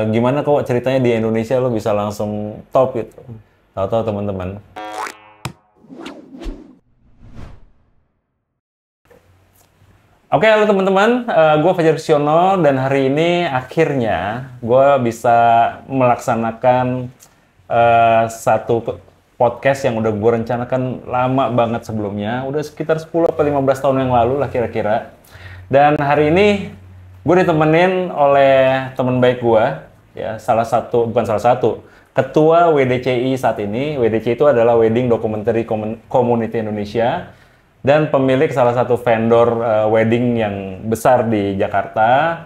Gimana kok ceritanya di Indonesia lo bisa langsung top gitu. Tahu-tahu teman-teman. Oke, halo teman-teman, gue Fajar Siono dan hari ini akhirnya gue bisa melaksanakan satu podcast yang udah gue rencanakan lama banget sebelumnya, udah sekitar 10 atau 15 tahun yang lalu lah kira-kira. Dan hari ini gue ditemenin oleh teman baik gue, ya bukan salah satu, ketua WDCI saat ini. WDCI itu adalah Wedding Documentary Community Indonesia. Dan pemilik salah satu vendor wedding yang besar di Jakarta.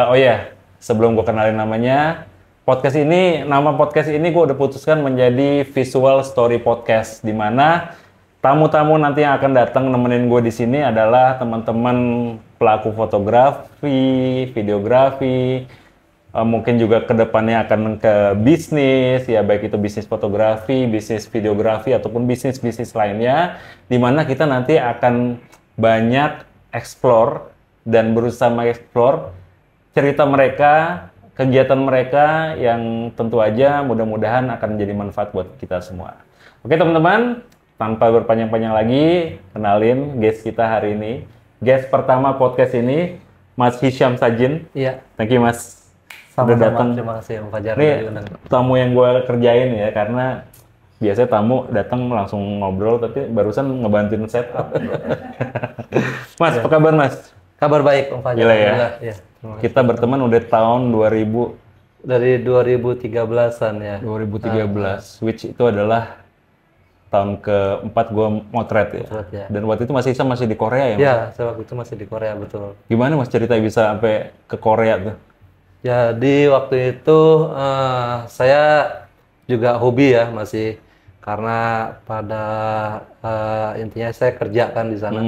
Oh ya, sebelum gue kenalin namanya, nama podcast ini gue udah putuskan menjadi visual story podcast, di mana tamu-tamu nanti yang akan datang nemenin gue di sini adalah teman-teman pelaku fotografi, videografi, mungkin juga kedepannya akan ke bisnis, ya baik itu bisnis fotografi, bisnis videografi, ataupun bisnis-bisnis lainnya, di mana kita nanti akan banyak explore dan berusaha mengeksplor cerita mereka, kegiatan mereka yang tentu aja mudah-mudahan akan menjadi manfaat buat kita semua. Oke teman-teman, tanpa berpanjang-panjang lagi, kenalin guest kita hari ini. Guest pertama podcast ini, Mas Hisyam Sajin. Iya. Thank you Mas. Sama-sama, terima kasih Om Fajar. Ini tamu yang gue kerjain ya, karena biasanya tamu datang langsung ngobrol, tapi barusan ngebantuin setup. Mas, apa kabar Mas? Kabar baik Om Fajar. Gila ya? Ya, Kita berteman udah tahun 2000. Dari 2013-an ya. 2013, which itu adalah tahun keempat gue motret ya. Ya. Dan waktu itu masih di Korea ya Mas? Iya, saya waktu itu masih di Korea, betul. Gimana Mas ceritanya bisa sampai ke Korea tuh? Jadi waktu itu saya juga hobi ya masih, karena pada intinya saya kerja kan di sana.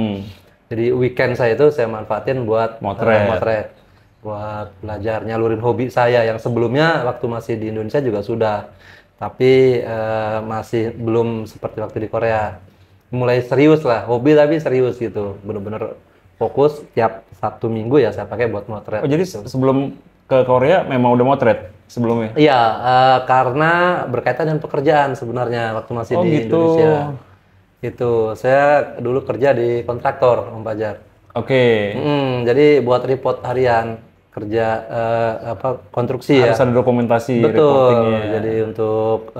Jadi weekend saya itu saya manfaatin buat motret, buat belajar nyalurin hobi saya yang sebelumnya waktu masih di Indonesia juga sudah, tapi masih belum seperti waktu di Korea. Mulai serius lah, hobi tapi serius gitu, bener-bener fokus tiap Sabtu Minggu ya saya pakai buat motret. Oh jadi gitu. sebelum ke Korea memang udah motret sebelumnya? Iya, karena berkaitan dengan pekerjaan sebenarnya waktu masih di gitu. Indonesia. Itu saya dulu kerja di kontraktor, Om Fajar. Oke. Jadi buat report harian kerja konstruksi ya. Harus ada dokumentasi Betul. reportingnya. Jadi untuk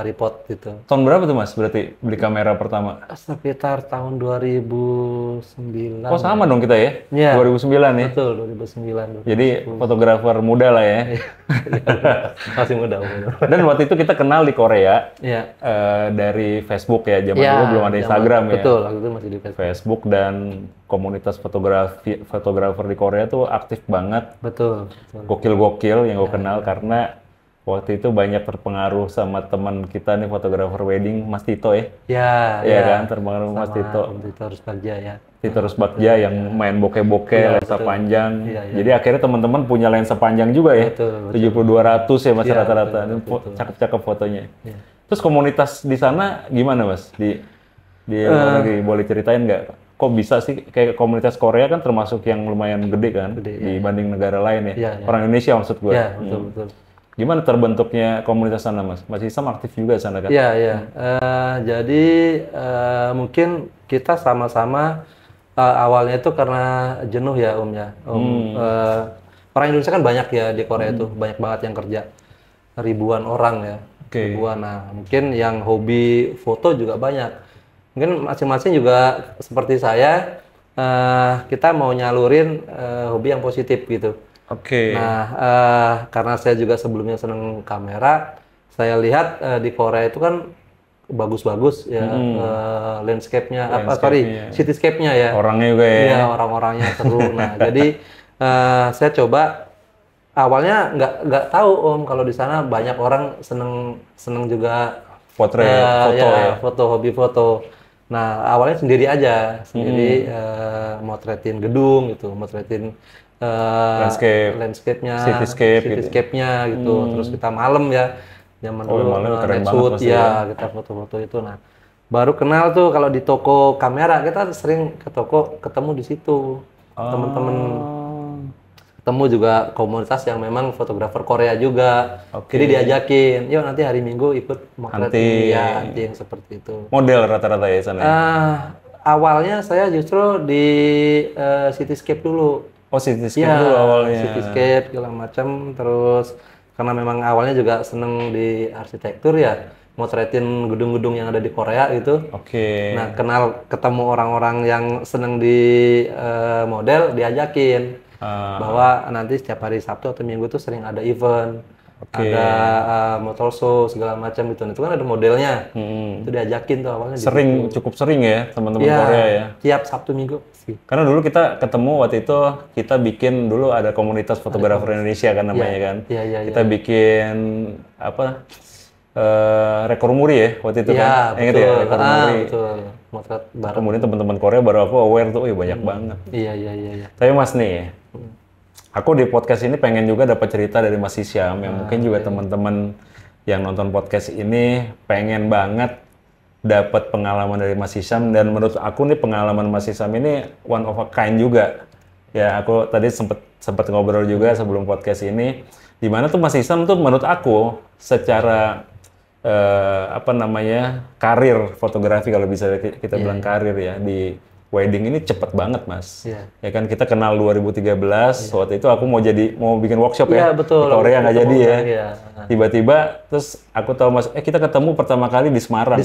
report gitu. Tahun berapa tuh Mas berarti beli kamera pertama? Sekitar tahun 2009. Oh sama dong kita ya? Iya. 2009 ya? Betul, 2009. Jadi fotografer muda lah ya? Masih muda. Dan waktu itu kita kenal di Korea. Iya. Dari Facebook ya, zaman dulu belum ada Instagram ya? Betul, waktu itu masih di Facebook. Facebook dan komunitas fotografer di Korea tuh aktif banget. Betul. Gokil-gokil yang gue kenal karena waktu itu banyak terpengaruh sama teman kita nih fotografer wedding, Mas Tito ya? Iya kan, terpengaruh Mas Tito. Tito Rusbagja ya. Tito Rusbagja yang main bokeh-bokeh, lensa panjang. Jadi akhirnya teman-teman punya lensa panjang juga ya? Betul. 70-200 ya Mas rata-rata. Cakep-cakep fotonya. Terus komunitas di sana gimana Mas? Boleh ceritain nggak? Kok bisa sih kayak komunitas Korea kan termasuk yang lumayan gede kan? Dibanding negara lain ya? Orang Indonesia maksud gue. Iya, betul. Gimana terbentuknya komunitas sana Mas? Mas Isam aktif juga sana kan? Iya. Jadi mungkin kita sama-sama awalnya itu karena jenuh ya Om ya. Orang Indonesia kan banyak ya di Korea itu, banyak banget yang kerja. Ribuan orang ya. Ribuan. Nah, mungkin yang hobi foto juga banyak. Mungkin masing-masing juga seperti saya, kita mau nyalurin hobi yang positif gitu. Nah, karena saya juga sebelumnya seneng kamera, saya lihat di Korea itu kan bagus-bagus ya, landscape-nya, cityscape-nya ya. Orangnya juga ya. Iya, orang-orangnya seru. Nah, jadi saya coba, awalnya nggak tahu Om kalau di sana banyak orang seneng juga foto hobi foto. Nah, awalnya sendiri aja, motretin gedung gitu, motretin landscape-nya, cityscape-nya gitu. Terus kita malam ya, zaman dulu night shoot ya, kita foto-foto itu. Nah, baru kenal tuh kalau di toko kamera, kita sering ke toko ketemu di situ, temen-temen ketemu juga komunitas yang memang fotografer Korea juga. Jadi diajakin, yuk nanti hari Minggu ikut motret ini ya, hunting seperti itu. Model rata-rata ya sana? Awalnya saya justru di Cityscape dulu. Oh, Cityscape dulu awalnya. Cityscape segala macam, terus karena memang awalnya juga seneng di arsitektur ya, motretin gedung-gedung yang ada di Korea gitu. Nah, ketemu orang-orang yang seneng di model, diajakin bahwa nanti setiap hari Sabtu atau Minggu tuh sering ada event, ada motor show segala macam gitu. Itu kan ada modelnya. Itu diajakin tuh awalnya. Cukup sering ya teman-teman Korea ya. Tiap Sabtu Minggu sih. Karena dulu kita ketemu waktu itu, kita bikin dulu ada komunitas fotografer Indonesia kan namanya kan. Kita bikin apa? Rekor muri ya waktu itu kan. Ingat ya, rekor muri. Betul. Motret bareng. Kemudian teman-teman Korea baru aku aware tuh, banyak banget. Iya. Tapi Mas nih, aku di podcast ini pengen juga dapat cerita dari Mas Hisyam yang mungkin juga teman-teman yang nonton podcast ini pengen banget dapat pengalaman dari Mas Hisyam, dan menurut aku nih pengalaman Mas Hisyam ini one of a kind juga. Ya, aku tadi sempat ngobrol juga sebelum podcast ini, di mana tuh Mas Hisyam tuh menurut aku secara karir fotografi, kalau bisa kita bilang karir ya, di wedding ini cepet banget Mas. Ya kan kita kenal 2013, waktu itu aku mau bikin workshop ya. Betul. Di Korea nggak jadi ya. Tiba-tiba terus aku tahu Mas, kita ketemu pertama kali di Semarang. Di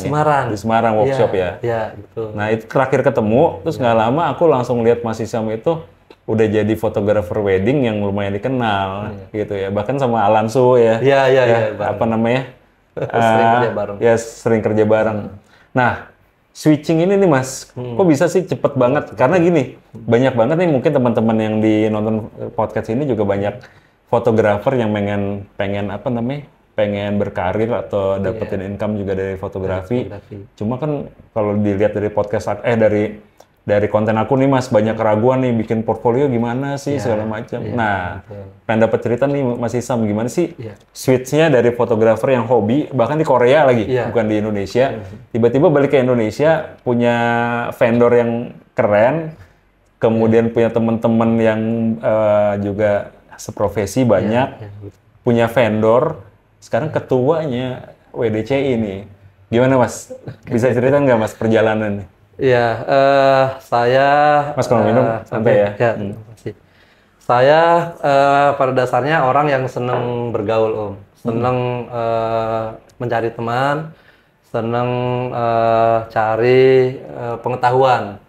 Semarang workshop ya. Iya, betul. Nah, itu terakhir ketemu, terus nggak lama aku langsung lihat Mas Hisyam itu udah jadi fotografer wedding yang lumayan dikenal gitu ya. Bahkan sama Alan Su ya. Iya. Apa namanya? Sering kerja bareng. Ya, sering kerja bareng. Nah, switching ini nih Mas, kok bisa sih cepet banget? Karena gini, banyak banget nih mungkin teman-teman yang nonton podcast ini juga banyak fotografer yang pengen berkarir atau dapetin income juga dari fotografi. Cuma kan kalau dilihat dari podcast dari konten aku nih Mas, banyak keraguan nih bikin portfolio gimana sih segala macam. Nah, pengen dapat cerita nih Mas Hisyam, gimana sih switch-nya dari fotografer yang hobi, bahkan di Korea lagi, bukan di Indonesia, tiba-tiba balik ke Indonesia, punya vendor yang keren, kemudian punya teman-teman yang juga seprofesi banyak, punya vendor, sekarang ketuanya WDCI ini. Gimana Mas? Bisa cerita nggak Mas perjalanannya? Iya, saya... Mas kalau minum santai ya? Ya, terima kasih. Saya pada dasarnya orang yang seneng bergaul, seneng mencari teman, seneng cari pengetahuan,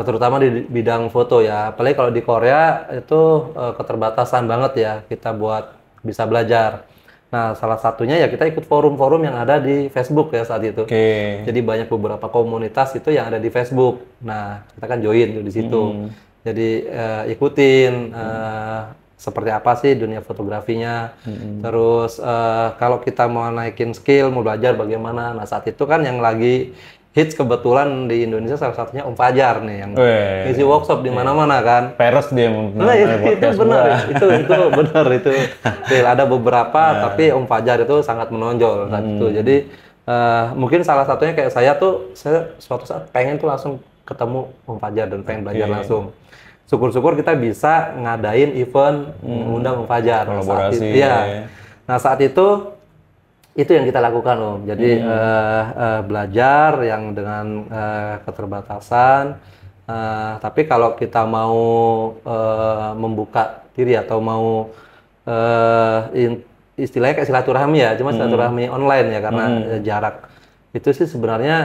terutama di bidang foto ya. Apalagi kalau di Korea itu keterbatasan banget ya kita buat bisa belajar. Nah, salah satunya ya kita ikut forum-forum yang ada di Facebook ya saat itu. Jadi banyak beberapa komunitas itu yang ada di Facebook. Nah, kita kan join di situ. Jadi ikutin seperti apa sih dunia fotografinya. Terus kalau kita mau naikin skill, mau belajar bagaimana. Nah, saat itu kan yang lagi hits kebetulan di Indonesia salah satunya Om Fajar nih yang ngisi workshop di mana-mana kan. Peres dia itu benar, itu benar itu. Ada beberapa tapi Om Fajar itu sangat menonjol saat itu. Jadi mungkin salah satunya kayak saya suatu saat pengen tuh langsung ketemu Om Fajar dan pengen belajar langsung. Syukur-syukur kita bisa ngadain event mengundang Om Fajar. Kolaborasi. Nah, saat itu yang kita lakukan Om. Jadi belajar yang dengan keterbatasan. Tapi kalau kita mau membuka diri atau mau istilahnya kayak silaturahmi ya, cuma silaturahmi online ya karena jarak. Itu sih sebenarnya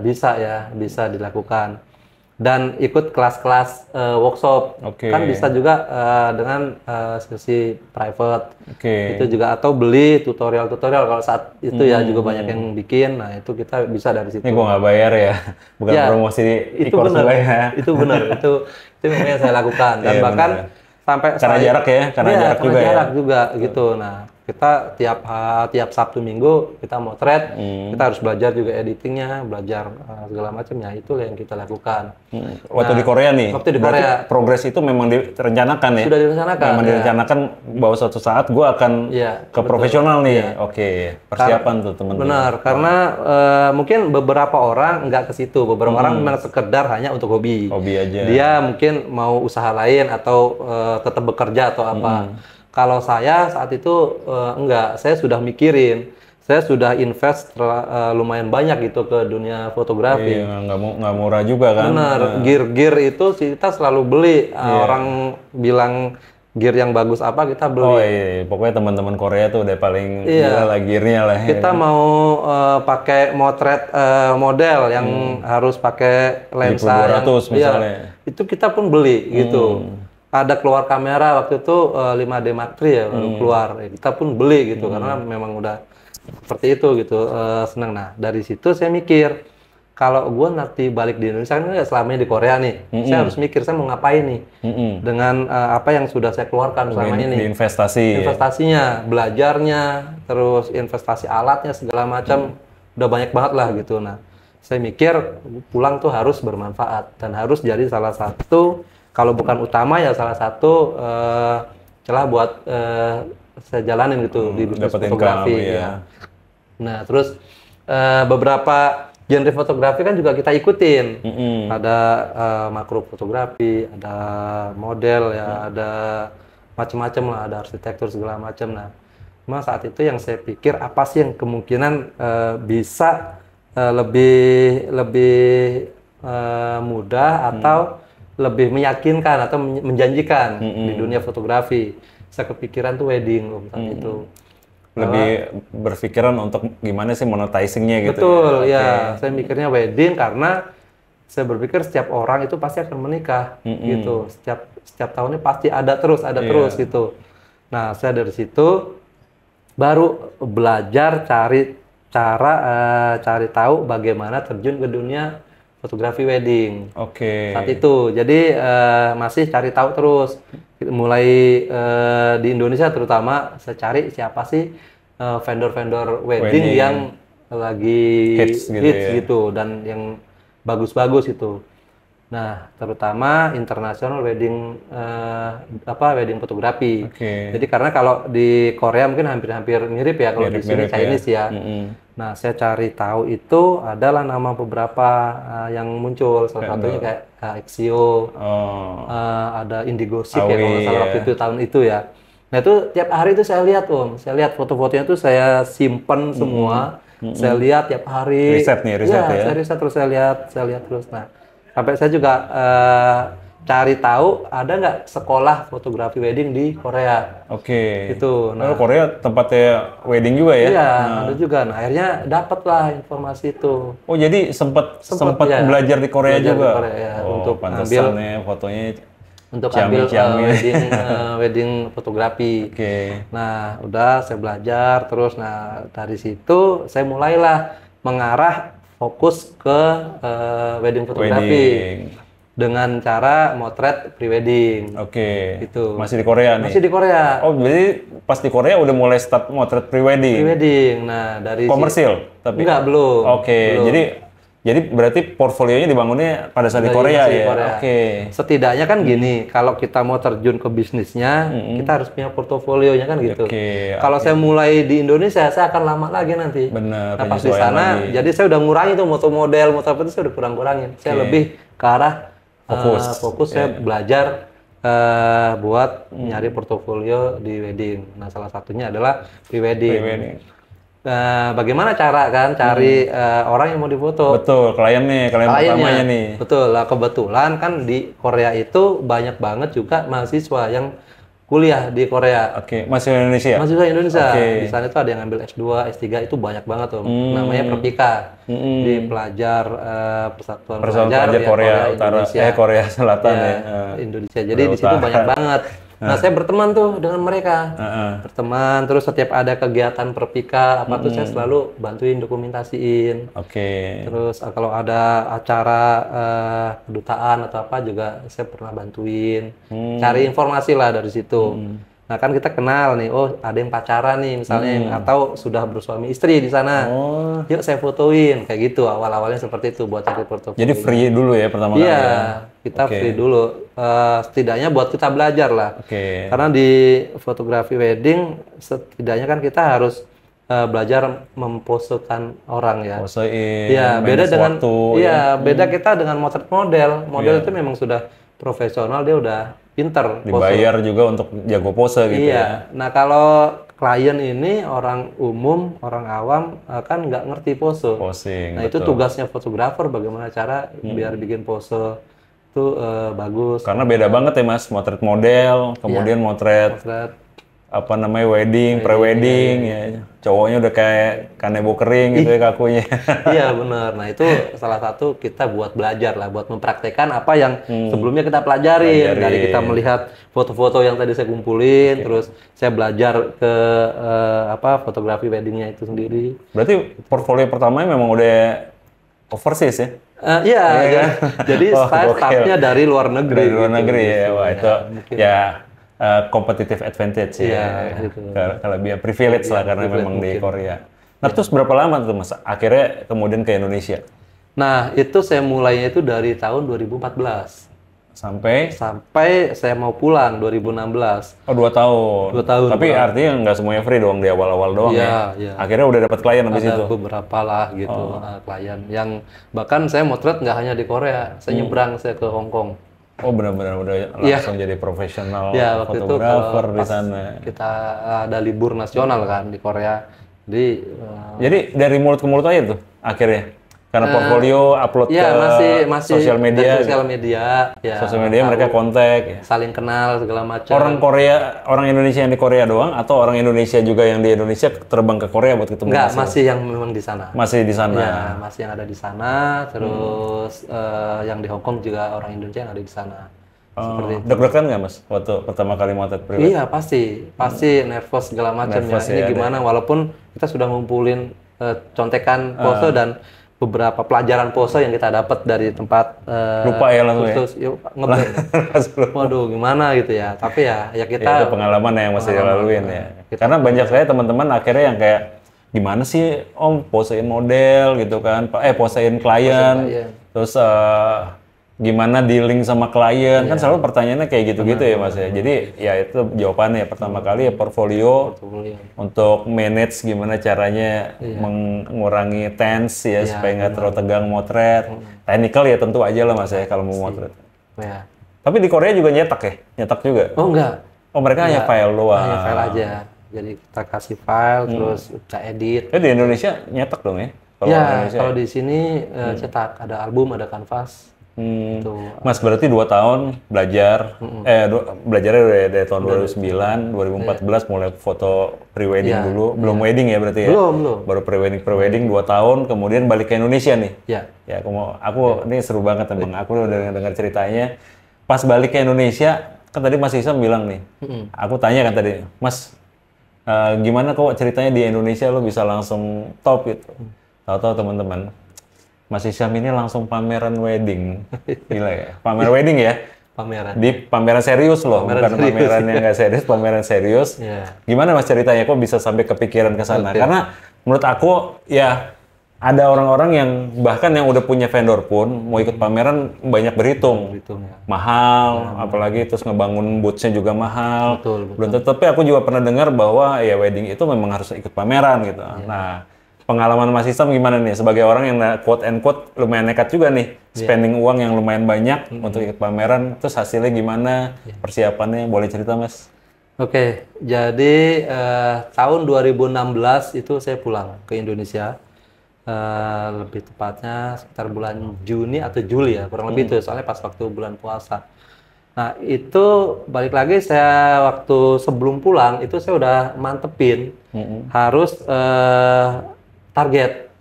bisa dilakukan. Dan ikut kelas-kelas workshop kan bisa juga dengan sesi private itu juga, atau beli tutorial kalau saat itu ya juga banyak yang bikin. Nah, itu kita bisa dari situ. Ini gua nggak bayar ya, bukan promosi itu benar ya. Itu benar, itu yang saya lakukan. Dan bahkan sampai karena jarak juga juga gitu. Nah, Kita tiap Sabtu Minggu kita motret, kita harus belajar juga editingnya, belajar segala macamnya. Itu yang kita lakukan. Waktu di Korea nih. Waktu di berarti Korea. progres itu memang direncanakan ya. Sudah direncanakan. Memang direncanakan bahwa suatu saat gue akan ke profesional nih. Oke, persiapan tuh teman-teman. Benar, karena mungkin beberapa orang nggak ke situ, beberapa orang memang sekedar hanya untuk hobi. Hobi aja. Dia mungkin mau usaha lain atau tetap bekerja atau apa. Kalau saya saat itu enggak, saya sudah mikirin, saya sudah invest lumayan banyak gitu ke dunia fotografi. Iya, nggak murah juga kan. Benar, gear itu kita selalu beli. Orang bilang gear yang bagus apa kita beli. Oh iya, pokoknya teman-teman Korea tuh udah paling gila lah gearnya lah. Kita mau pakai motret model yang harus pakai lensa 200 misalnya. Itu kita pun beli gitu. Ada keluar kamera waktu itu 5D Mark III ya baru keluar. Kita pun beli gitu karena memang udah seperti itu gitu. Senang. Nah dari situ saya mikir kalau gue nanti balik di Indonesia kan selamanya di Korea nih, saya harus mikir saya mau ngapain nih dengan apa yang sudah saya keluarkan selama ini. Investasinya, belajarnya, terus investasi alatnya segala macam udah banyak banget lah gitu. Nah saya mikir pulang tuh harus bermanfaat dan harus jadi salah satu, kalau bukan utama ya salah satu celah buat saya jalanin gitu di bisnis fotografi. Ya. Nah terus beberapa genre fotografi kan juga kita ikutin. Ada makro fotografi, ada model ya, ada macam-macam lah, ada arsitektur segala macam. Nah, cuma saat itu yang saya pikir apa sih yang kemungkinan bisa lebih mudah atau lebih meyakinkan atau menjanjikan di dunia fotografi. Saya kepikiran tuh wedding saat itu. Lebih berpikiran untuk gimana sih monetizing-nya gitu. Betul, ya. Saya mikirnya wedding karena saya berpikir setiap orang itu pasti akan menikah gitu. Setiap tahunnya pasti ada terus gitu. Nah, saya dari situ baru belajar cari tahu bagaimana terjun ke dunia fotografi wedding. Saat itu. Jadi masih cari tahu terus. Mulai di Indonesia terutama saya cari siapa sih vendor-vendor wedding yang lagi hits gitu dan yang bagus-bagus itu. Nah, terutama international wedding wedding fotografi. Jadi karena kalau di Korea mungkin hampir-hampir mirip ya kalau di sini Chinese ya. Nah, saya cari tahu itu adalah nama beberapa yang muncul. Salah satunya kayak Exio, ada Indigo Ship ya kalau nggak salah waktu itu tahun itu ya. Nah itu tiap hari itu saya lihat saya lihat foto-fotonya tuh saya simpen semua. Saya lihat tiap hari. Riset ya. Saya riset terus saya lihat terus. Nah sampai saya juga cari tahu ada nggak sekolah fotografi wedding di Korea. Itu. Nah, Korea tempatnya wedding juga ya? Iya, ada juga. Nah, akhirnya dapatlah informasi itu. Oh, jadi sempat ya, belajar di Korea juga. Di Korea, ya, untuk pantesannya fotonya untuk ambil wedding fotografi. Nah, udah saya belajar terus. Nah, dari situ saya mulailah mengarah fokus ke wedding fotografi. Dengan cara motret prewedding. Itu. Masih di Korea nih? Masih di Korea. Oh, berarti pas di Korea udah mulai start motret prewedding? Prewedding. Nah, dari komersil? Tapi? Enggak, belum. Belum. Jadi berarti portfolionya dibangunnya pada saat di Korea ya? Setidaknya kan gini, kalau kita mau terjun ke bisnisnya, kita harus punya portofolionya kan gitu. Kalau saya mulai di Indonesia, saya akan lama lagi nanti. Benar. Nah, pas di sana, jadi saya udah ngurangi tuh moto model, moto apa itu saya udah kurangin. Saya lebih ke arah fokus saya belajar buat nyari portofolio di wedding. Nah, salah satunya adalah pre-wedding. Bagaimana cara kan cari orang yang mau difoto? Betul, klien pertamanya nih. Betul, lah kebetulan kan di Korea itu banyak banget juga mahasiswa yang kuliah di Korea. Mahasiswa Indonesia? Mahasiswa Indonesia. Di sana itu ada yang ngambil S2, S3 itu banyak banget tuh. Namanya Perpika. Di pelajar Persatuan Pelajar Korea Utara, Korea Selatan ya. Indonesia. Jadi di situ banyak banget. Nah, saya berteman tuh dengan mereka. Berteman, terus setiap ada kegiatan Perpika, apa tuh saya selalu bantuin dokumentasiin. Terus kalau ada acara kedutaan atau apa juga saya pernah bantuin. Cari informasi lah dari situ. Nah kan kita kenal nih, oh ada yang pacaran nih misalnya, atau sudah bersuami istri di sana. Oh. Yuk saya fotoin, kayak gitu. Awal-awalnya seperti itu buat cari portofolio. Jadi free dulu ya pertama kali Iya, ya? kita Oke. free dulu. Setidaknya buat kita belajar lah. Oke. Karena di fotografi wedding, setidaknya kan kita harus belajar memposekan orang ya. Posein, Iya, beda manage dengan waktu, beda kita dengan motret model. Model itu memang sudah profesional, dia udah pinter pose. dibayar juga untuk jago pose gitu ya. Iya. Nah, kalau klien ini orang umum, orang awam kan nggak ngerti pose. Posing. Nah, itu tugasnya fotografer bagaimana cara biar bikin pose itu bagus. Karena beda banget ya Mas, motret model, kemudian motret Motret. apa namanya wedding, pre-wedding ya. Cowoknya udah kayak kanebo kering gitu ya kakunya. Iya benar. Nah itu salah satu kita buat belajar lah, buat mempraktekkan apa yang sebelumnya kita pelajarin. Dari kita melihat foto-foto yang tadi saya kumpulin, terus saya belajar ke fotografi weddingnya itu sendiri. Berarti portfolio pertamanya memang udah overseas ya? Iya, jadi Oh, saya gokil. startnya dari luar negeri. Dari luar gitu. negeri ya, wah itu mungkin. ya competitive advantage ya. Iya, gitu. Kalau biar privilege lah karena memang di Korea. Nah terus berapa lama tuh Mas? Akhirnya kemudian ke Indonesia? Nah itu saya mulainya itu dari tahun 2014 Sampai sampai saya mau pulang 2016. oh 2 tahun. 2 tahun. Tapi artinya nggak semuanya free doang di awal-awal doang ya. Iya. Akhirnya udah dapat klien habis Ada itu. beberapa lah gitu klien yang bahkan saya motret nggak hanya di Korea, saya nyebrang saya ke Hong Kong. Oh benar-benar udah langsung jadi profesional Ya waktu itu fotografer kalau di pas sana. kita ada libur nasional kan di Korea, jadi Jadi dari mulut ke mulut aja tuh akhirnya. Karena portfolio upload ya ke masih sosial media. dari sosial media, ya Sosial media mereka kontak ya. saling kenal segala macam. Orang Korea, orang Indonesia yang di Korea doang atau orang Indonesia juga yang di Indonesia terbang ke Korea buat ketemu? Enggak, Mas? masih yang memang di sana. Masih di sana. Ya, masih yang ada di sana, terus yang di Hong Kong juga orang Indonesia yang ada di sana. Deg-degan nggak Mas waktu pertama kali motret pribadi? Iya pasti nervous segala macam ya. Nervous Ini ya, gimana? Walaupun kita sudah ngumpulin contekan pose dan beberapa pelajaran pose yang kita dapat dari tempat Lupa ya langsung ya? khusus, ngeblank. Waduh, gimana gitu ya. Tapi ya Ya, kita itu pengalaman yang mesti dilaluin ya. Karena banyak saya teman-teman akhirnya yang kayak gimana sih Om posein model gitu kan, posein klien, terus gimana dealing sama klien kan selalu pertanyaannya kayak gitu-gitu ya Mas ya. Jadi ya itu jawabannya pertama kali ya portfolio untuk manage gimana caranya mengurangi tense ya supaya nggak terlalu tegang motret. Technical ya tentu aja lah Mas ya kalau mau motret. ya. Tapi di Korea juga nyetak ya? Nyetak juga? Oh enggak, Oh mereka hanya file doang. hanya file aja. Jadi kita kasih file terus kita edit. Di Indonesia nyetak dong ya? Kalau Ya, Indonesia kalau di sini cetak, ada album, ada kanvas. Gitu. Mas berarti 2 tahun belajar, belajarnya dari tahun 2009, 2014 mulai foto pre-wedding dulu, belum wedding ya berarti ya? Belum. Baru pre-wedding 2 tahun, kemudian balik ke Indonesia nih. Ya. Ya aku ini seru banget emang, aku udah dengar ceritanya. Pas balik ke Indonesia, kan tadi Mas Isam bilang nih, aku tanya kan tadi, Mas gimana kok ceritanya di Indonesia lo bisa langsung top gitu? Tahu-tahu teman-teman, Mas Isyam ini langsung pameran wedding. Gila ya. Pamer wedding ya. Pameran. Di pameran serius loh, bukan pameran yang nggak serius, pameran serius. Iya. Gimana Mas ceritanya kok bisa sampai kepikiran ke sana? Karena menurut aku ya ada orang-orang yang bahkan yang udah punya vendor pun mau ikut pameran banyak berhitung. Ya. Mahal, apalagi terus ngebangun booth-nya juga mahal. Betul. Belum tapi aku juga pernah dengar bahwa ya wedding itu memang harus ikut pameran gitu. Nah, pengalaman Mas Isam gimana nih sebagai orang yang quote and quote lumayan nekat juga nih, spending uang yang lumayan banyak untuk ikut pameran, terus hasilnya gimana, persiapannya boleh cerita Mas? Oke, jadi tahun 2016 itu saya pulang ke Indonesia, lebih tepatnya sekitar bulan Juni atau Juli ya, kurang lebih itu, soalnya pas waktu bulan puasa. Nah itu balik lagi saya waktu sebelum pulang itu saya udah mantepin harus target.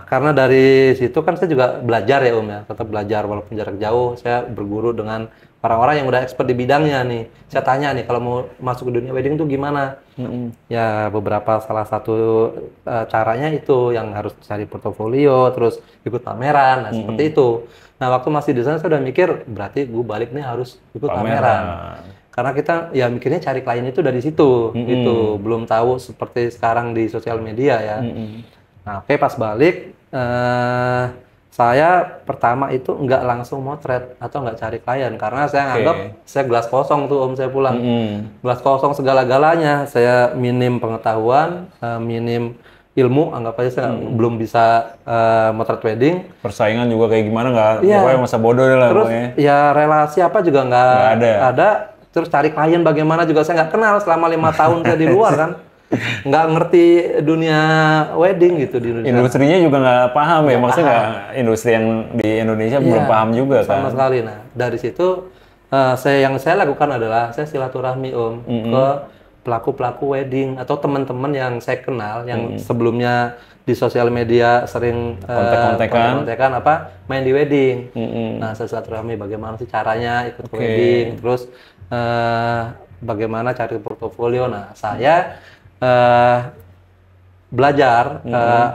Karena dari situ kan saya juga belajar ya ya, tetap belajar walaupun jarak jauh. Saya berguru dengan orang-orang yang udah expert di bidangnya nih. Saya tanya nih kalau mau masuk ke dunia wedding tuh gimana? Ya beberapa salah satu caranya itu yang harus cari portofolio, terus ikut pameran, nah seperti itu. Nah waktu masih di sana saya udah mikir berarti gue balik nih harus ikut pameran. Karena kita ya mikirnya cari klien itu dari situ, gitu. Belum tahu seperti sekarang di sosial media ya. Nah, oke, pas balik, saya pertama itu nggak langsung motret atau nggak cari klien karena saya nganggap saya gelas kosong tuh Om, saya pulang. Gelas kosong segala-galanya, saya minim pengetahuan, minim ilmu, anggap aja saya belum bisa motret wedding. Persaingan juga kayak gimana nggak? Iya. Pokoknya masa bodoh deh lah. Terus pokoknya. ya relasi apa juga nggak ada. Terus cari klien bagaimana juga saya nggak kenal selama 5 tahun saya di luar kan. Nggak ngerti dunia wedding gitu di Indonesia. Industrinya juga nggak paham ya, maksudnya nggak industri yang di Indonesia belum paham juga kan. Sama sekali. Nah, dari situ yang saya lakukan adalah saya silaturahmi Om ke pelaku-pelaku wedding atau teman-teman yang saya kenal yang sebelumnya di sosial media sering kontek-kontekan apa main di wedding. Nah, saya silaturahmi bagaimana sih caranya ikut ke wedding, terus bagaimana cari portofolio. Nah, saya belajar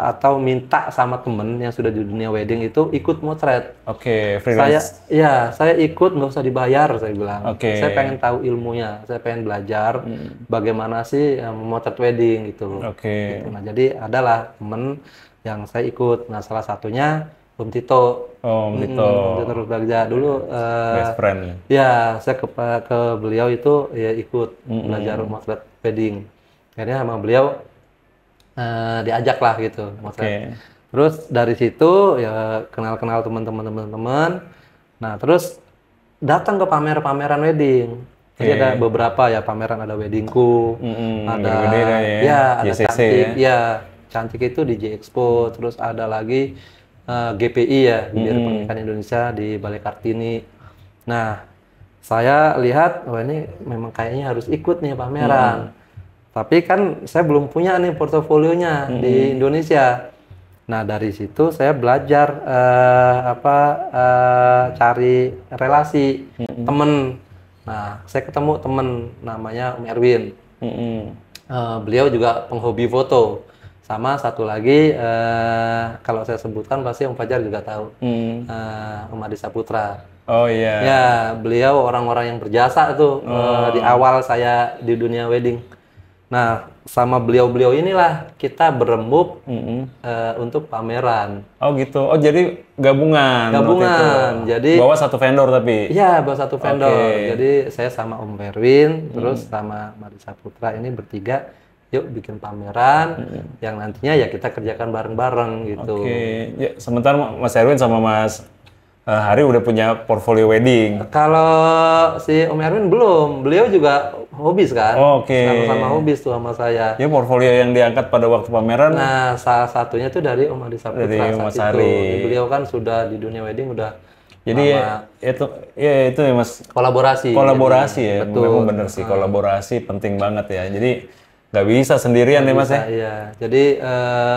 atau minta sama temen yang sudah di dunia wedding itu ikut motret. Freelance. Saya ikut, nggak usah dibayar, saya bilang. Saya pengen tahu ilmunya, saya pengen belajar bagaimana sih memotret wedding gitu. Gitu. Nah, jadi adalah temen yang saya ikut. Nah, salah satunya Om Tito. Om Tito. Terus belajar dulu. Best friend. Ya, saya ke beliau itu ya ikut belajar motret wedding. Akhirnya sama beliau diajak lah gitu motret. Terus dari situ ya kenal-kenal teman-teman. Nah, terus datang ke pameran wedding. Jadi ada beberapa ya pameran, ada weddingku, ada ada cantik cantik itu di J Expo, terus ada lagi GPI ya, Gilir Pernikahan Indonesia di Balai Kartini. Nah, saya lihat ini memang kayaknya harus ikut nih pameran. Tapi kan saya belum punya nih portofolionya di Indonesia. Nah, dari situ saya belajar cari relasi temen. Nah, saya ketemu temen namanya Om Erwin. Beliau juga penghobi foto. Sama satu lagi, kalau saya sebutkan pasti Om Fajar juga tahu. Om Adi Saputra. Oh iya. Ya, beliau orang-orang yang berjasa tuh di awal saya di dunia wedding. Nah, sama beliau-beliau inilah kita berembuk untuk pameran. Oh gitu. Oh jadi gabungan. Jadi bawa satu vendor tapi. Iya, bawa satu vendor. Jadi saya sama Om Erwin, terus sama Marisa Putra ini bertiga, yuk bikin pameran yang nantinya ya kita kerjakan bareng-bareng gitu. Ya, sementara Mas Erwin sama Mas Hari udah punya portfolio wedding. Kalau si Om Erwin belum, beliau juga hobis kan. Sama-sama hobis tuh sama saya. Ya portfolio yang diangkat pada waktu pameran. Nah, salah satunya tuh dari Om Adi Saputra. Dari Mas Hari. Beliau kan sudah di dunia wedding udah. Jadi itu ya Mas. Kolaborasi ya. Betul. Memang bener sih, kolaborasi penting banget ya. Jadi nggak bisa sendirian ya Mas ya. Iya. Jadi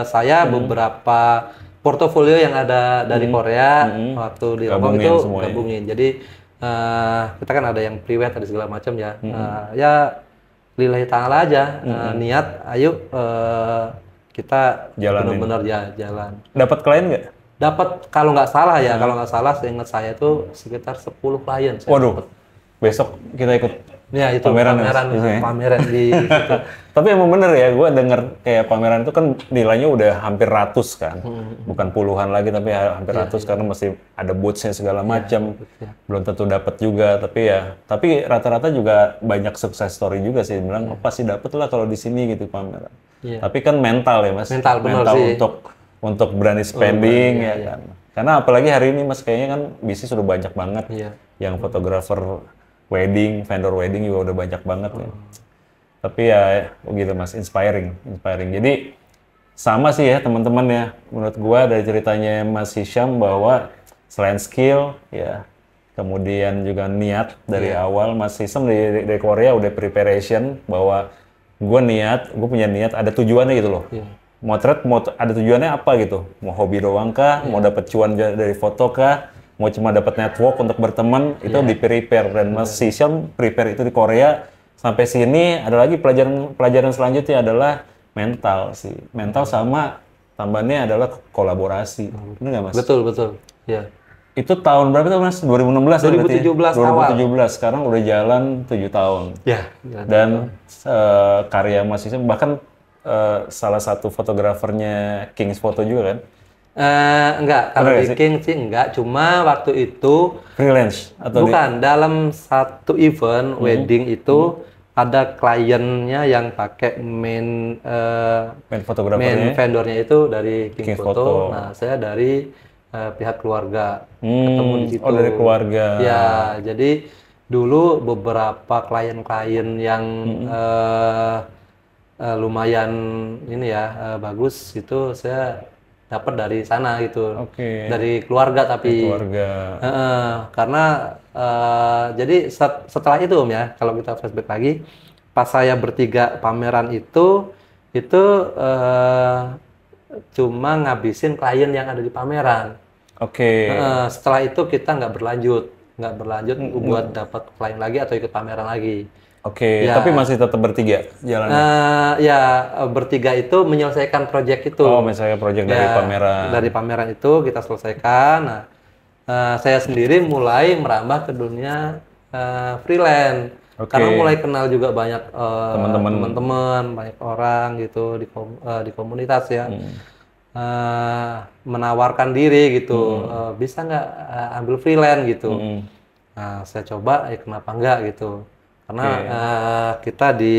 saya beberapa portofolio yang ada dari Korea waktu di Hongkong itu gabungin. Jadi kita kan ada yang pre-wed, ada segala macam ya. Ya lillahi ta'ala aja niat, ayo kita benar-benar jalan. Dapat klien nggak? Dapat, kalau nggak salah ya, seingat saya tuh sekitar 10 klien. Waduh, besok kita ikut. Ya itu pameran di situ. Tapi emang bener ya, gue denger kayak pameran itu kan nilainya udah hampir ratus kan, bukan puluhan lagi tapi hampir ratus karena masih ada booths-nya segala macam, belum tentu dapat juga. Tapi rata-rata juga banyak sukses story juga sih, bilang pasti dapet lah kalau di sini gitu pameran. Tapi kan mental ya Mas, mental untuk berani spending ya kan. Karena apalagi hari ini Mas kayaknya kan bisnis sudah banyak banget, yang fotografer wedding, vendor wedding juga udah banyak banget ya. Tapi ya gitu Mas, inspiring. Jadi sama sih ya teman-teman ya, menurut gua dari ceritanya Mas Hisham bahwa selain skill ya, kemudian juga niat dari awal. Mas Hisham dari Korea udah preparation bahwa gue punya niat, ada tujuannya gitu loh. Motret ada tujuannya apa gitu, mau hobi doang kah, mau dapat cuan dari foto kah, mau cuma dapat network untuk berteman, itu di-prepare. Dan Mas Hisham prepare itu di Korea. Sampai sini ada lagi pelajaran selanjutnya adalah mental sih. Mental sama tambahannya adalah kolaborasi. Benar nggak Mas? Betul. Ya. Itu tahun berapa tuh Mas? 2016 ya berarti? 2017 awal. 2017, sekarang udah jalan 7 tahun. Ya. Dan karya Mas Isa, bahkan salah satu fotografernya Kings Photo juga kan? Enggak, kalau di King sih enggak. Cuma waktu itu Freelance? Atau bukan, dalam satu event wedding itu ada kliennya yang pakai main fotografernya? vendornya itu dari King Kings Photo. Photo. Nah, saya dari pihak keluarga ketemu di situ. Oh, dari keluarga. Ya, jadi dulu beberapa klien-klien yang lumayan ini ya bagus itu saya dapat dari sana gitu. Oke. Dari keluarga tapi Keluarga. karena jadi setelah itu Om ya, kalau kita flashback lagi, pas saya bertiga pameran itu cuma ngabisin klien yang ada di pameran. Oke. Setelah itu kita nggak berlanjut buat dapat klien lagi atau ikut pameran lagi. Oke, Ya. tapi masih tetap bertiga jalannya? Bertiga itu menyelesaikan proyek itu. Oh, misalnya proyek dari pameran. Dari pameran itu kita selesaikan. Nah, saya sendiri mulai merambah ke dunia freelance. Oke. Karena mulai kenal juga banyak Teman-teman. teman-teman, banyak orang gitu di komunitas ya. Menawarkan diri gitu, bisa nggak ambil freelance gitu. Nah, saya coba, kenapa nggak gitu. Karena kita di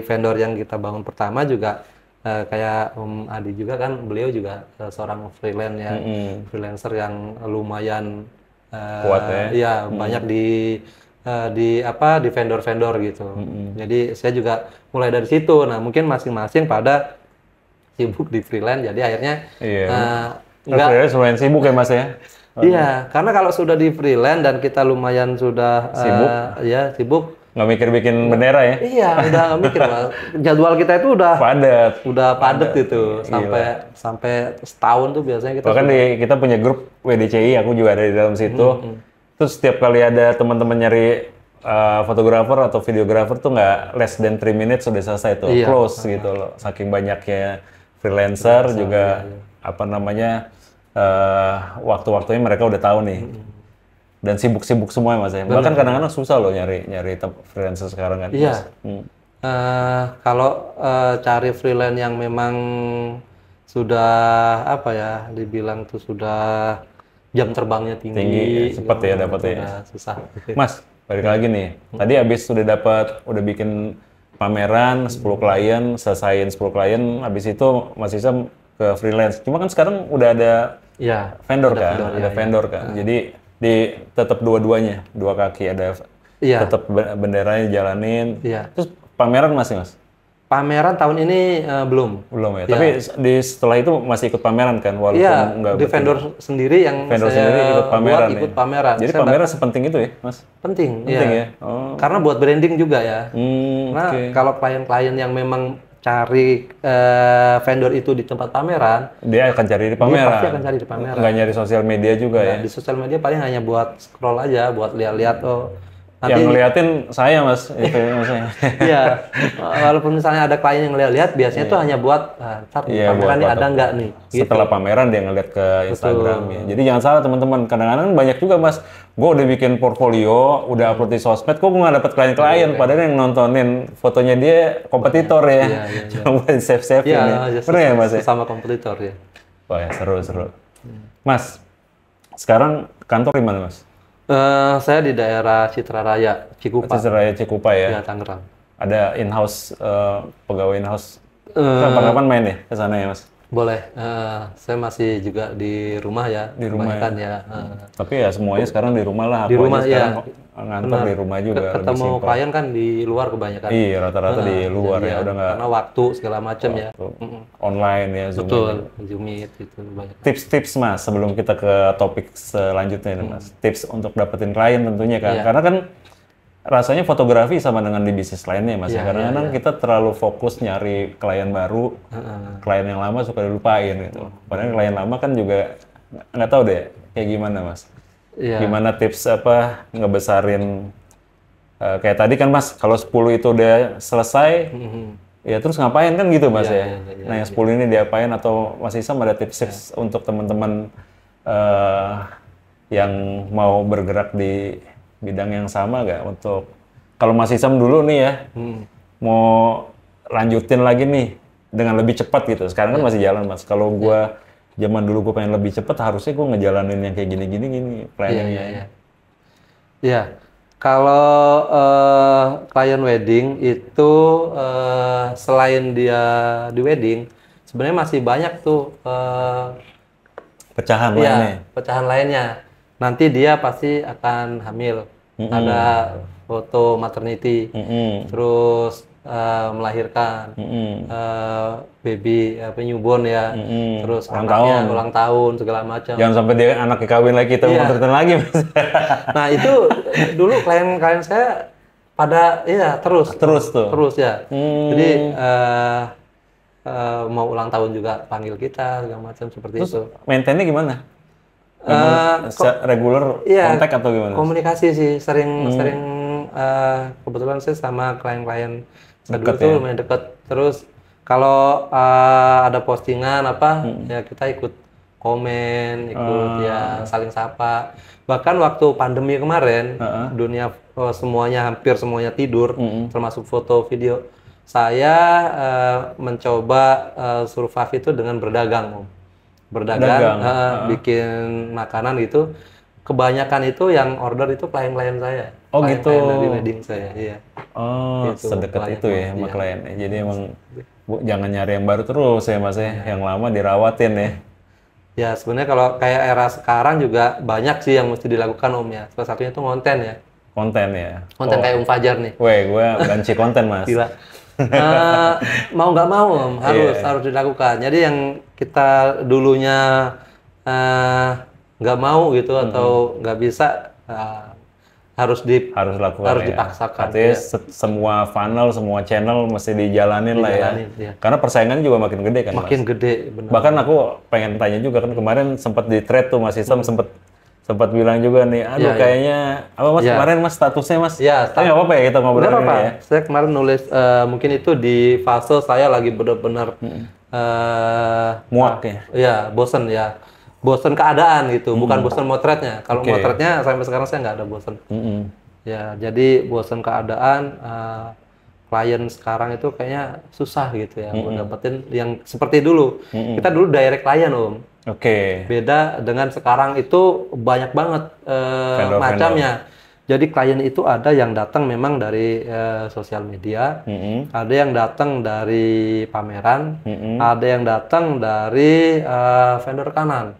vendor yang kita bangun pertama juga kayak Om Adi juga kan, beliau juga seorang freelance ya, freelancer yang lumayan kuat ya. Iya, banyak di vendor-vendor gitu. Jadi saya juga mulai dari situ. Nah, mungkin masing-masing pada sibuk di freelance, jadi akhirnya Freelance lumayan sibuk ya Mas ya? Iya, karena kalau sudah di freelance dan kita lumayan sudah sibuk. Nggak mikir bikin bendera ya? Iya, udah nggak mikir, Mas. Jadwal kita itu udah padat itu sampai setahun tuh biasanya kita. Bahkan kita punya grup WDCI, aku juga ada di dalam situ. Terus setiap kali ada teman-teman nyari fotografer atau videografer tuh nggak less than 3 minutes sudah selesai tuh, close gitu loh. Saking banyaknya freelancer juga apa namanya waktu-waktunya mereka udah tahu nih. Dan sibuk-sibuk semua Mas ya. Bahkan kadang-kadang susah loh nyari freelancer sekarang kan. Iya. Kalau cari freelance yang memang sudah dibilang tuh sudah jam terbangnya tinggi cepat ya dapatnya. Susah. Mas, balik lagi nih. Tadi habis udah bikin pameran 10 klien, selesaiin 10 klien, habis itu Mas Isa ke freelance. Cuma kan sekarang udah ada vendor kan, ada vendor kan. Jadi tetap dua-duanya, dua kaki ada tetap benderanya jalanin. Terus pameran masih Mas? Pameran tahun ini belum ya. Tapi setelah itu masih ikut pameran kan, walaupun nggak di vendor sendiri yang ikut pameran. Ikut pameran. Jadi pameran sepenting itu ya, Mas? Penting ya. Karena buat branding juga ya. Nah, kalau klien-klien yang memang cari vendor itu di tempat pameran, dia akan cari di pameran. Dia pasti akan cari di pameran. Nggak nyari sosial media juga ya? Di sosial media paling hanya buat scroll aja, buat lihat-lihat nanti yang ngeliatin saya Mas, itu maksudnya. Iya, walaupun misalnya ada klien yang lihat biasanya tuh hanya buat ntar pameran ini ada nggak nih. Setelah pameran dia ngeliat ke Instagram ya. Jadi jangan salah teman-teman, kadang-kadang banyak juga Mas, gue udah bikin portfolio, udah upload di sosmed, kok gue nggak dapet klien-klien, padahal yang nontonin fotonya dia kompetitor ya. Cuma buat save-save ini. Pernah ya Mas ya? Sama kompetitor ya. Wah ya, seru. Mas, sekarang kantor di mana Mas? Saya di daerah Citra Raya, Cikupa. Citra Raya Cikupa ya? Ya, Tangerang. Ada in-house, pegawai in-house. Kapan-kapan main ya ke sana ya Mas? Boleh. Saya masih juga di rumah ya. Di rumah ya. Tapi ya semuanya sekarang di rumah lah. Di rumah ya. Ngantor di rumah juga. Ketemu klien kan di luar kebanyakan. Iya, rata-rata di luar ya. Udah nggak. Karena waktu segala macam ya. Online ya. Zoom. Betul. Zoom Meet itu banyak. Tips-tips Mas sebelum kita ke topik selanjutnya nih Mas. Tips untuk dapetin klien tentunya kan. Karena kan rasanya fotografi sama dengan di bisnis lainnya Mas. Kadang-kadang kita terlalu fokus nyari klien baru, klien yang lama suka dilupain gitu. Padahal klien lama kan juga nggak tahu deh kayak gimana Mas. Gimana tips ngebesarin kayak tadi kan Mas, kalau 10 itu udah selesai, ya terus ngapain kan gitu Mas ya. Nah yang 10 ini diapain atau Mas Isam ada tips-tips untuk teman-teman yang mau bergerak di bidang yang sama nggak untuk kalau Mas Isam dulu nih ya mau lanjutin lagi nih dengan lebih cepat gitu. Sekarang kan masih jalan Mas. Kalau gua zaman dulu gue pengen lebih cepat, harusnya gue ngejalanin yang kayak gini-gini planningnya. Iya. Kalau klien wedding itu selain dia di wedding, sebenarnya masih banyak tuh pecahan lainnya. Pecahan lainnya. Nanti dia pasti akan hamil. Ada foto maternity, terus melahirkan, baby newborn ya, terus ulang tahun segala macam. Jangan sampai dia anaknya kawin lagi kita mau lagi Mas. Nah itu dulu klien saya pada terus ya. Jadi mau ulang tahun juga panggil kita segala macam seperti terus, itu. Maintainnya gimana? Regular kontak atau gimana? Komunikasi sih sering kebetulan saya sama klien-klien deket tuh lumayan dekat. Terus kalau ada postingan ya kita ikut komen, ikut ya saling sapa. Bahkan waktu pandemi kemarin dunia hampir semuanya tidur, termasuk foto video. Saya mencoba survive itu dengan berdagang, bikin makanan gitu. Kebanyakan itu yang order itu klien-klien saya. Oh gitu. Dari wedding saya, iya. Oh, gitu, sedekat itu ya sama kliennya. Jadi emang jangan nyari yang baru terus ya Mas ya. Yang lama dirawatin ya. Ya sebenarnya kalau kayak era sekarang juga banyak sih yang mesti dilakukan Om ya. Salah satunya itu konten ya. Konten ya. Konten kayak Om Fajar nih. Weh, gue benci konten Mas. Gila. Mau nggak mau Om, harus dilakukan. Jadi yang kita dulunya nggak mau gitu atau nggak bisa harus lakukan, harus dipaksakan. Artinya semua funnel, semua channel mesti dijalanin lah ya. Karena persaingannya juga makin gede kan makin Mas. Gede benar. Bahkan aku pengen tanya juga kan kemarin sempat di thread tuh Mas Isam sempat bilang juga nih, kayaknya apa Mas kemarin Mas statusnya Mas? Iya. Tapi nggak apa-apa ya kita ngobrol ini ya. Saya kemarin nulis mungkin itu di fase saya lagi benar-benar muak ya. Iya, bosen ya. Bosen keadaan gitu, bukan bosen motretnya. Kalau motretnya sampai sekarang saya nggak ada bosen. Ya, jadi bosen keadaan. Klien sekarang itu kayaknya susah gitu ya, buat dapetin yang seperti dulu. Kita dulu direct klien Om. Beda dengan sekarang itu banyak banget macamnya. Jadi klien itu ada yang datang memang dari sosial media, ada yang datang dari pameran, ada yang datang dari vendor rekanan.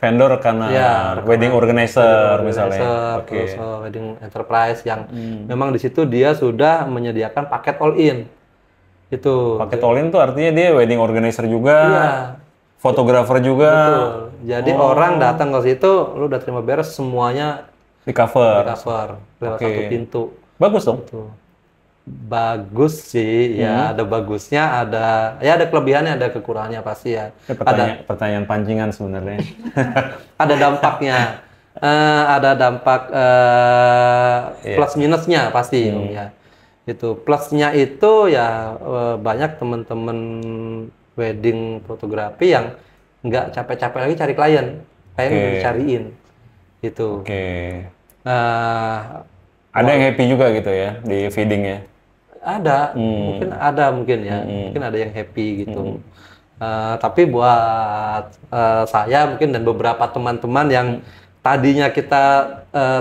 Vendor rekanan, wedding organizer misalnya. Terus wedding enterprise yang memang di situ dia sudah menyediakan paket all in. Itu. Paket all in tuh artinya dia wedding organizer juga, fotografer juga. Betul. Jadi orang datang ke situ, lu udah terima beres semuanya di cover lewat satu pintu. Bagus dong. Gitu. Bagus sih, ya ada bagusnya, ada kelebihannya, ada kekurangannya pasti ya. Pertanyaan pancingan sebenarnya. Ada dampaknya, ada dampak plus minusnya pasti ya. Itu plusnya itu ya banyak teman-teman wedding fotografi yang nggak capek-capek lagi cari klien dicariin gitu. Ada yang happy juga gitu ya di feedingnya. Mungkin ada yang happy gitu. Tapi buat saya mungkin dan beberapa teman-teman yang tadinya kita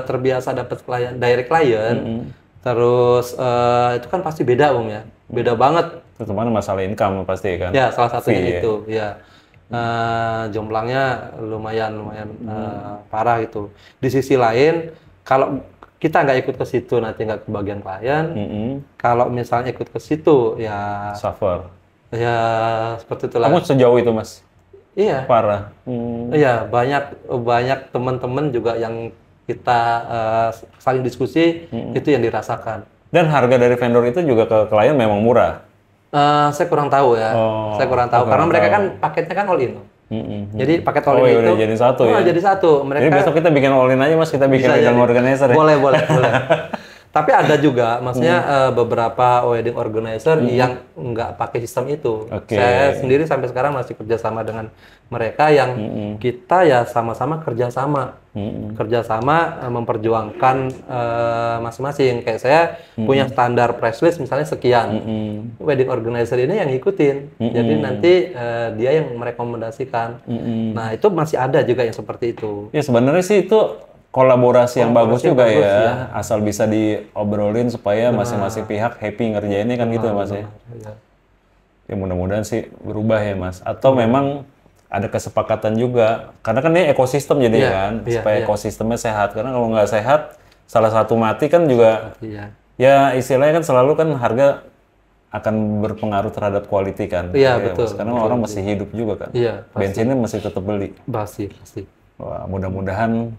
terbiasa dapat direct klien, terus itu kan pasti beda Om ya, beda banget. Terutama masalah income pasti kan. Ya salah satunya itu ya. Jomblangnya lumayan parah gitu. Di sisi lain kalau kita nggak ikut ke situ nanti nggak kebagian klien. Kalau misalnya ikut ke situ ya suffer. Ya seperti itulah. Kamu sejauh itu Mas? Iya. Parah. Iya banyak teman-teman juga yang kita saling diskusi itu yang dirasakan. Dan harga dari vendor itu juga ke klien memang murah. Saya kurang tahu ya. Saya kurang tahu karena mereka kan paketnya kan all in. Jadi paket all in itu jadi satu ya. Jadi satu. Jadi besok kita bikin all in aja Mas, kita bikin wedding organizer ya. Boleh. Tapi ada juga, maksudnya beberapa wedding organizer yang nggak pakai sistem itu. Oke. Saya sendiri sampai sekarang masih kerjasama dengan mereka yang kita ya sama-sama kerjasama, memperjuangkan masing-masing. Kayak saya punya standar price list misalnya sekian, wedding organizer ini yang ngikutin. Jadi nanti dia yang merekomendasikan. Nah itu masih ada juga yang seperti itu. Ya sebenarnya sih itu kolaborasi yang bagus juga bagus, ya. Asal bisa diobrolin supaya masing-masing pihak happy ngerjainnya kan gitu ya Mas ya. Ya. Ya mudah-mudahan sih berubah ya Mas. Atau memang ada kesepakatan juga. Karena kan ini ekosistem jadi kan. Supaya ekosistemnya sehat. Karena kalau nggak sehat, salah satu mati kan juga. Ya istilahnya kan selalu kan harga akan berpengaruh terhadap quality kan. Iya, Ya, betul. Mas. Karena orang masih hidup juga kan. Iya, Bensinnya masih tetap beli. pasti. Wah, mudah-mudahan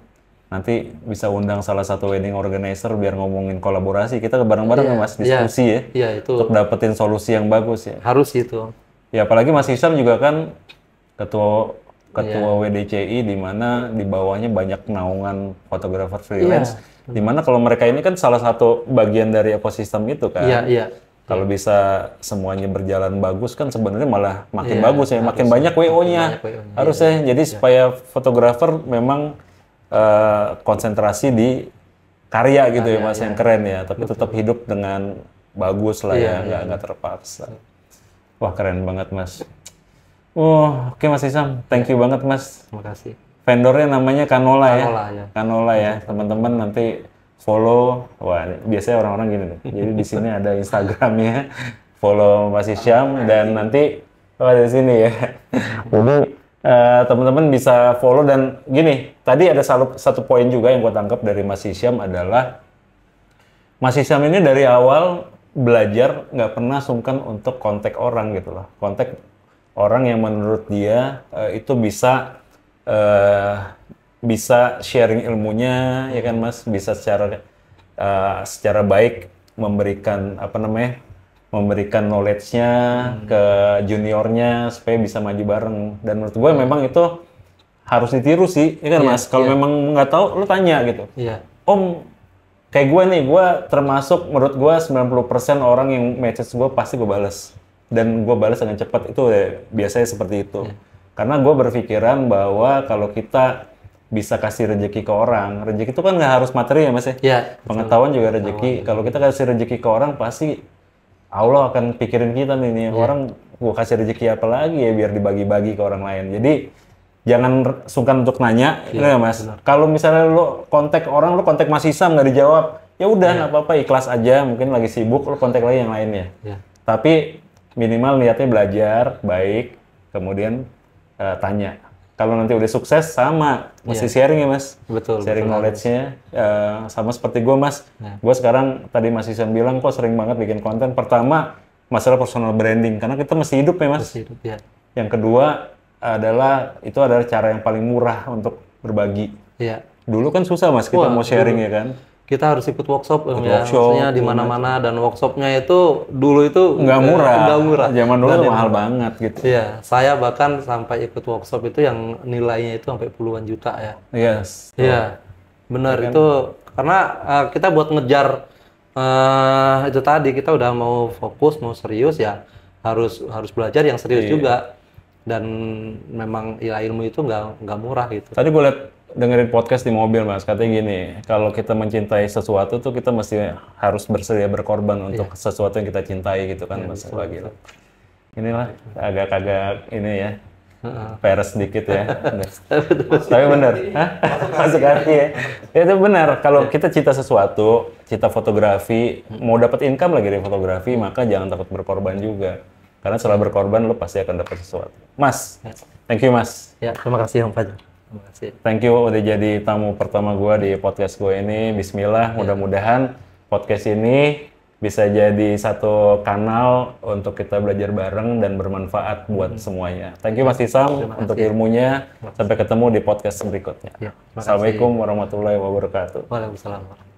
nanti bisa undang salah satu wedding organizer biar ngomongin kolaborasi. Kita bareng-bareng ya Mas, diskusi ya. Iya, itu Untuk dapetin solusi yang bagus ya. harus itu. Ya apalagi Mas Hisam juga kan ketua WDCI di mana di bawahnya banyak naungan fotografer freelance. Di mana kalau mereka ini kan salah satu bagian dari ekosistem itu kan. Iya. Kalau bisa semuanya berjalan bagus kan sebenarnya malah makin bagus ya, makin banyak WO-nya. Harusnya jadi supaya fotografer memang konsentrasi di karya gitu ya Mas yang keren ya, tapi tetap hidup dengan bagus lah ya, nggak terpaksa. Wah keren banget Mas. Oke Mas Hisam, thank you banget Mas. Terima kasih. Vendornya namanya Canola ya. Ya. Canola ya, teman-teman nanti follow. Wah biasanya orang-orang gini nih. Jadi di sini ada Instagramnya, follow Mas Hisam dan nanti di sini ya. Jadi teman-teman bisa follow dan gini, tadi ada satu poin juga yang gue tangkap dari Mas Hisam adalah Mas Hisam ini dari awal belajar nggak pernah sungkan untuk kontak orang gitu loh, kontak orang yang menurut dia itu bisa sharing ilmunya ya kan Mas, bisa secara baik memberikan memberikan knowledge-nya ke juniornya supaya bisa maju bareng. Dan menurut gue memang itu harus ditiru sih, ya kan Mas? Kalau memang nggak tahu, lu tanya gitu. Om, kayak gue nih, gue termasuk menurut gue 90% orang yang message gue pasti gue balas. Dan gue balas dengan cepat, itu biasanya seperti itu. Karena gue berpikiran bahwa kalau kita bisa kasih rezeki ke orang, rezeki itu kan nggak harus materi ya Mas ya? Pengetahuan juga rezeki. Kalau kita kasih rezeki ke orang, pasti Allah akan pikirin kita nih orang gua kasih rezeki apa lagi ya biar dibagi-bagi ke orang lain. Jadi jangan sungkan untuk nanya, ya Mas. Kalau misalnya lu kontak orang, lu kontak Mas Hisam nggak dijawab, ya udah nggak apa-apa, ikhlas aja. Mungkin lagi sibuk, lu kontak lagi yang lainnya. Tapi minimal niatnya belajar baik, kemudian tanya. Kalau nanti udah sukses sama mesti sharing ya Mas. Betul. Sharing knowledge-nya sama seperti gue Mas. Gue sekarang tadi Mas Hisam bilang kok sering banget bikin konten. Pertama masalah personal branding karena kita mesti hidup ya Mas. Mesti hidup, ya. Yang kedua adalah cara yang paling murah untuk berbagi. Dulu kan susah Mas kita mau sharing ya kan. Kita harus ikut workshop, maksudnya di mana-mana dan workshopnya itu dulu itu nggak murah. Zaman dulu Dan mahal banget gitu. Iya, saya bahkan sampai ikut workshop itu yang nilainya itu sampai puluhan juta ya. Iya, benar itu karena kita buat ngejar itu tadi kita udah mau fokus, mau serius ya harus belajar yang serius juga dan memang ilmu itu nggak murah gitu. Tadi gue liat dengerin podcast di mobil Mas, katanya gini, kalau kita mencintai sesuatu tuh kita mesti harus bersedia berkorban untuk sesuatu yang kita cintai gitu kan Mas. Gila. Inilah agak-agak ini ya, peres sedikit ya. Tapi benar, masuk hati ya. Itu benar, kalau kita cinta sesuatu, cinta fotografi, mau dapat income lagi dari fotografi, maka jangan takut berkorban juga. Karena setelah berkorban, lo pasti akan dapat sesuatu. Mas, thank you Mas. Ya, terima kasih Om Fajar. Thank you udah jadi tamu pertama gue di podcast gue ini. Bismillah, mudah-mudahan podcast ini bisa jadi satu kanal untuk kita belajar bareng dan bermanfaat buat semuanya. Thank you Mas Hisam untuk ilmunya. Sampai ketemu di podcast berikutnya. Assalamualaikum warahmatullahi wabarakatuh. Waalaikumsalam.